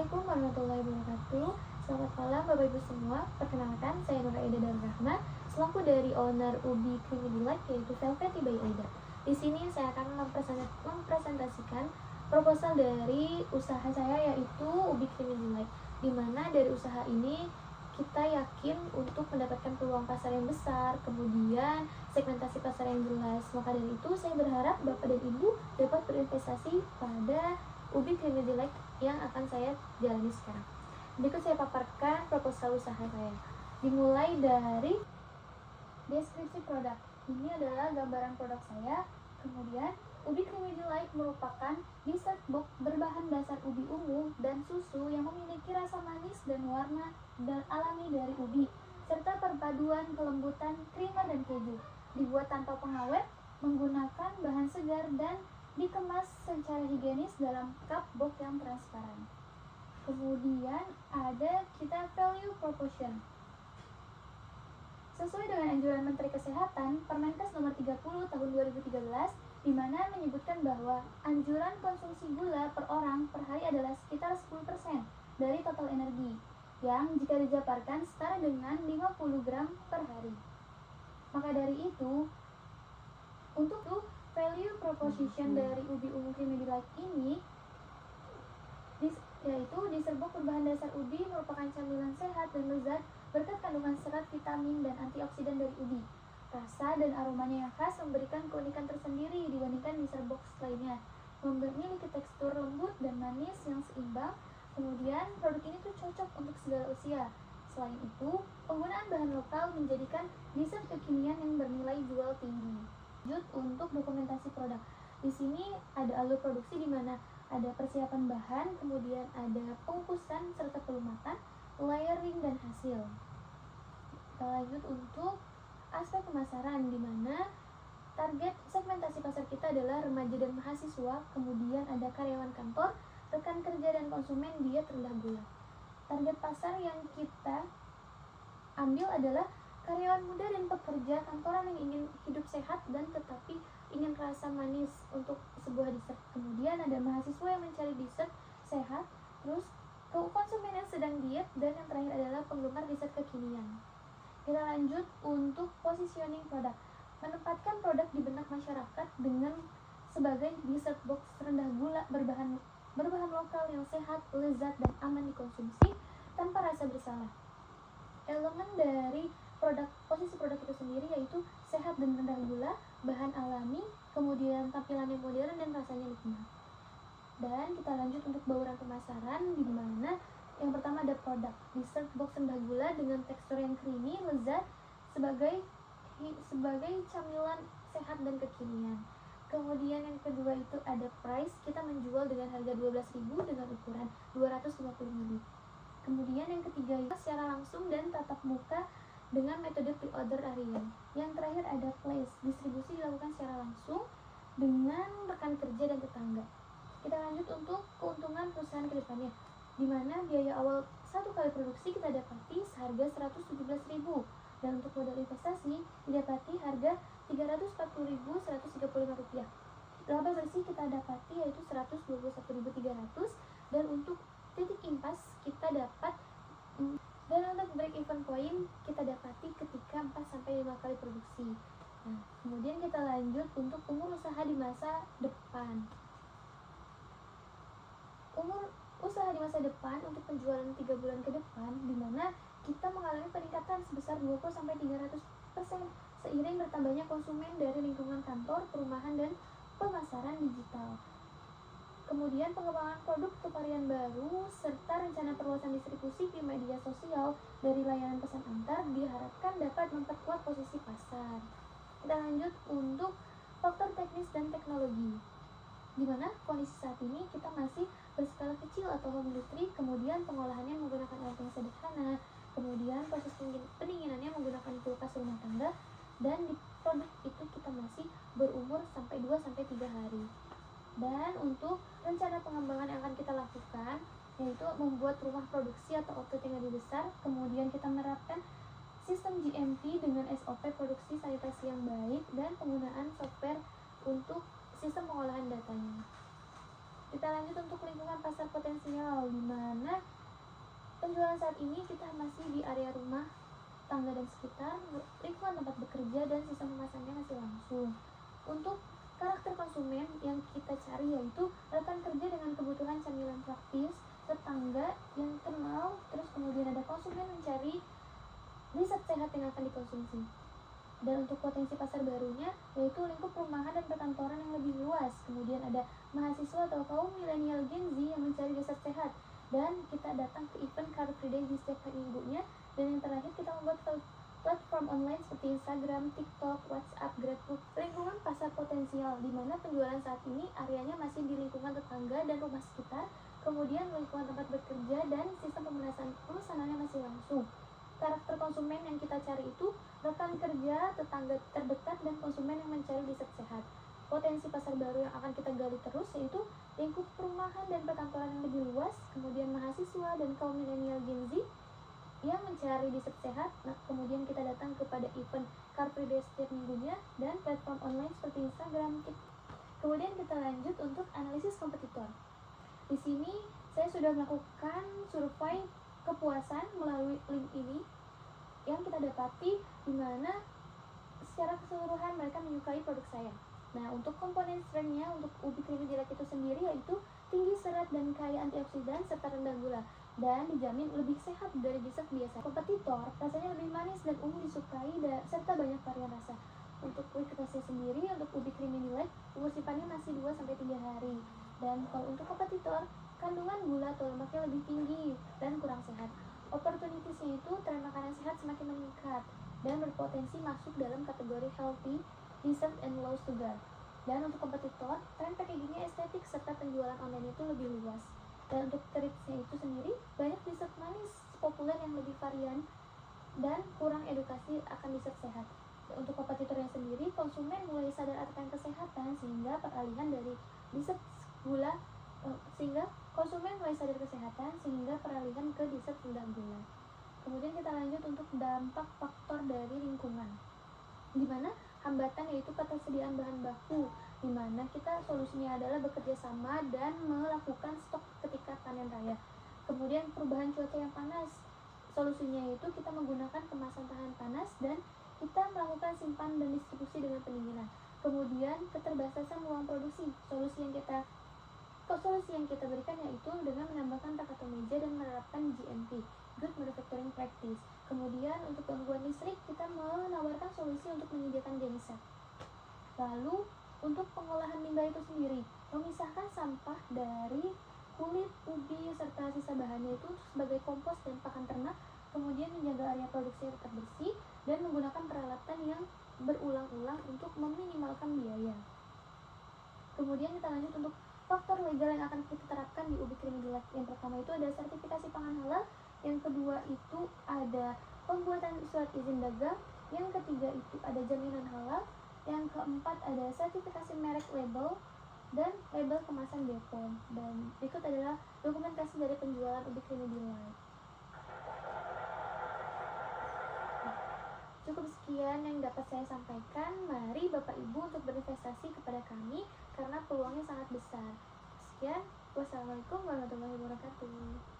Assalamualaikum warahmatullahi wabarakatuh. Selamat malam Bapak Ibu semua. Perkenalkan, saya Nur Aida Darrahma, selaku dari owner Ubi Creamy Delight, yaitu Velvety by Aida. Di sini saya akan mempresentasikan proposal dari usaha saya, yaitu Ubi Creamy Delight. Di mana dari usaha ini kita yakin untuk mendapatkan peluang pasar yang besar, kemudian segmentasi pasar yang jelas. Maka dari itu saya berharap Bapak dan Ibu dapat berinvestasi pada Ubi Creamy Delight yang akan saya jalani sekarang. Berikut saya paparkan proposal usaha saya. Dimulai dari deskripsi produk. Ini adalah gambaran produk saya. Kemudian, Ubi Creamy Delight merupakan dessert box berbahan dasar ubi ungu dan susu yang memiliki rasa manis dan warna dan alami dari ubi, serta perpaduan kelembutan creamer dan keju. Dibuat tanpa pengawet, menggunakan bahan segar dan dikemas secara higienis dalam cup box yang transparan. Kemudian ada kita value proportion. Sesuai dengan anjuran Menteri Kesehatan, Permenkes nomor 30 tahun 2013, di mana menyebutkan bahwa anjuran konsumsi gula per orang per hari adalah sekitar 10% dari total energi, yang jika dijabarkan setara dengan 50 gram per hari. Maka dari itu, untuk value proposition dari ubi ungu creamy delight ini yaitu diserbuk berbahan dasar ubi merupakan camilan sehat dan lezat berkat kandungan serat, vitamin, dan antioksidan dari ubi. Rasa dan aromanya yang khas memberikan keunikan tersendiri dibandingkan diserbuk lainnya, memiliki tekstur lembut dan manis yang seimbang. Kemudian produk ini tuh cocok untuk segala usia. Selain itu, penggunaan bahan lokal menjadikan dessert kekinian yang bernilai jual tinggi. Lanjut untuk dokumentasi produk. Di sini ada alur produksi di mana ada persiapan bahan, kemudian ada pengukusan serta pelumatan, layering dan hasil. Kita lanjut untuk aspek pemasaran, di mana target segmentasi pasar kita adalah remaja dan mahasiswa, kemudian ada karyawan kantor, rekan kerja dan konsumen diet rendah gula. Target pasar yang kita ambil adalah karyawan muda dan pekerja kantoran yang ingin hidup sehat dan tetapi ingin rasa manis untuk sebuah dessert. Kemudian ada mahasiswa yang mencari dessert sehat, terus konsumen yang sedang diet, dan yang terakhir adalah penggemar dessert kekinian. Kita lanjut untuk positioning produk. Menempatkan produk di benak masyarakat dengan sebagai dessert box rendah gula berbahan lokal yang sehat, lezat, dan aman dikonsumsi tanpa rasa bersalah. Elemen dari posisi produk itu sendiri yaitu sehat dan rendah gula, bahan alami, kemudian tampilannya modern dan rasanya nikmat. Dan kita lanjut untuk bauran pemasaran, di mana yang pertama ada produk dessert box rendah gula dengan tekstur yang creamy, lezat sebagai camilan sehat dan kekinian. Kemudian yang kedua itu ada price, kita menjual dengan harga 12.000 dengan ukuran 250 ml. Kemudian yang ketiga itu secara langsung dan tatap muka dengan metode pre-order harian. Yang terakhir ada place, distribusi dilakukan secara langsung dengan rekan kerja dan tetangga. Kita lanjut untuk keuntungan perusahaan ke depannya, di mana biaya awal satu kali produksi kita dapati seharga 117.000, dan untuk modal investasi didapati harga 340.135 rupiah. Laba bersih kita dapati yaitu 121.300, dan untuk titik impas kita dapat, dan untuk break even point kita dapati ketika 4-5 kali produksi. Nah, kemudian kita lanjut untuk umur usaha di masa depan. Umur usaha di masa depan untuk penjualan 3 bulan ke depan, di mana kita mengalami peningkatan sebesar 20-300% seiring bertambahnya konsumen dari lingkungan kantor, perumahan, dan pemasaran digital. Kemudian pengembangan produk untuk varian baru serta rencana perluasan distribusi di media sosial dari layanan pesan antar diharapkan dapat memperkuat posisi pasar. Kita lanjut untuk faktor teknis dan teknologi, di mana kondisi saat ini kita masih berskala kecil atau home industry, kemudian pengolahannya menggunakan alat yang sederhana, kemudian proses pendinginannya menggunakan kulkas rumah tangga, dan di produk itu kita masih berumur sampai 2-3 hari. Dan untuk rencana pengembangan yang akan kita lakukan yaitu membuat rumah produksi atau outlet yang lebih besar, kemudian kita menerapkan sistem GMP dengan SOP produksi sanitasi yang baik, dan penggunaan software untuk sistem pengolahan datanya. Kita lanjut untuk lingkungan pasar potensial, di mana penjualan saat ini kita masih di area rumah, tangga dan sekitar, lingkungan tempat bekerja, dan sistem pemesannya masih langsung. Untuk karakter konsumen yang kita cari yaitu rekan kerja dengan kebutuhan camilan praktis, tetangga yang kenal, terus kemudian ada konsumen mencari riset sehat yang akan dikonsumsi. Dan untuk potensi pasar barunya yaitu lingkup perumahan dan perkantoran yang lebih luas. Kemudian ada mahasiswa atau kaum milenial Gen Z yang mencari riset sehat. Dan kita datang ke event Car Free Day di setiap minggunya. Dan yang terakhir kita membuat platform online seperti Instagram, TikTok, WhatsApp, GrabFood. Lingkungan pasar potensial di mana penjualan saat ini areanya masih di lingkungan tetangga dan rumah sekitar. Kemudian lingkungan tempat bekerja dan sistem pemesanannya masih langsung. Karakter konsumen yang kita cari itu rekan kerja, tetangga terdekat, dan konsumen yang mencari riset sehat. Potensi pasar baru yang akan kita gali terus yaitu lingkup perumahan dan perkantoran yang lebih luas, kemudian mahasiswa dan kaum milenial Gen Z yang mencari riset sehat. Nah, kemudian kita datang kepada event Car Free Day setiap minggunya dan platform online seperti Instagram. Kemudian kita lanjut untuk analisis kompetitor. Di sini saya sudah melakukan survei kepuasan melalui link ini yang kita dapati di mana secara keseluruhan mereka menyukai produk saya. Nah, untuk komponen strength-nya untuk ubi creamy delight itu sendiri yaitu tinggi serat dan kaya antioksidan serta rendah gula dan dijamin lebih sehat dari dessert biasa. Kompetitor rasanya lebih manis dan umum disukai serta banyak varian rasa. Untuk kualitasnya sendiri untuk ubi creamy delight umur simpannya masih 2-3 hari. Dan kalau untuk kompetitor kandungan gula atau lemaknya lebih tinggi dan kurang sehat. Opportunities-nya itu tren makanan sehat semakin meningkat dan berpotensi masuk dalam kategori healthy, dessert, and low sugar. Dan untuk kompetitor, tren packagingnya estetik serta penjualan online itu lebih luas. Dan untuk treats-nya itu sendiri, banyak dessert manis populer yang lebih varian dan kurang edukasi akan dessert sehat. Untuk kompetitornya sendiri, konsumen mulai sadar akan kesehatan sehingga peralihan dari dessert gula ke dessert rendah gula. Kemudian kita lanjut untuk dampak faktor dari lingkungan, di mana hambatan yaitu ketersediaan bahan baku, di mana kita solusinya adalah bekerja sama dan melakukan stok ketika panen raya. Kemudian perubahan cuaca yang panas, solusinya yaitu kita menggunakan kemasan tahan panas dan kita melakukan simpan dan distribusi dengan pendinginan. Kemudian keterbatasan ruang produksi, solusi yang kita berikan yaitu dengan menambahkan rak atau meja dan menerapkan GMP, Good Manufacturing Practice. Kemudian untuk gangguan listrik kita menawarkan solusi untuk menyediakan genset. Lalu untuk pengolahan limbah itu sendiri, memisahkan sampah dari kulit ubi serta sisa bahannya itu sebagai kompos dan pakan ternak. Kemudian menjaga area produksi tetap bersih dan menggunakan peralatan yang berulang-ulang untuk meminimalkan biaya. Kemudian kita lanjut untuk faktor legal yang akan kita terapkan di ubi creamy delight. Yang pertama itu ada sertifikasi pangan halal, yang kedua itu ada pembuatan surat izin dagang, yang ketiga itu ada jaminan halal, yang keempat ada sertifikasi merek label dan label kemasan BPOM. Dan berikut adalah dokumentasi dari penjualan ubi creamy delight. Cukup sekian yang dapat saya sampaikan. Mari Bapak Ibu untuk berinvestasi kepada kami karena peluangnya sangat besar. Sekian, wassalamualaikum warahmatullahi wabarakatuh.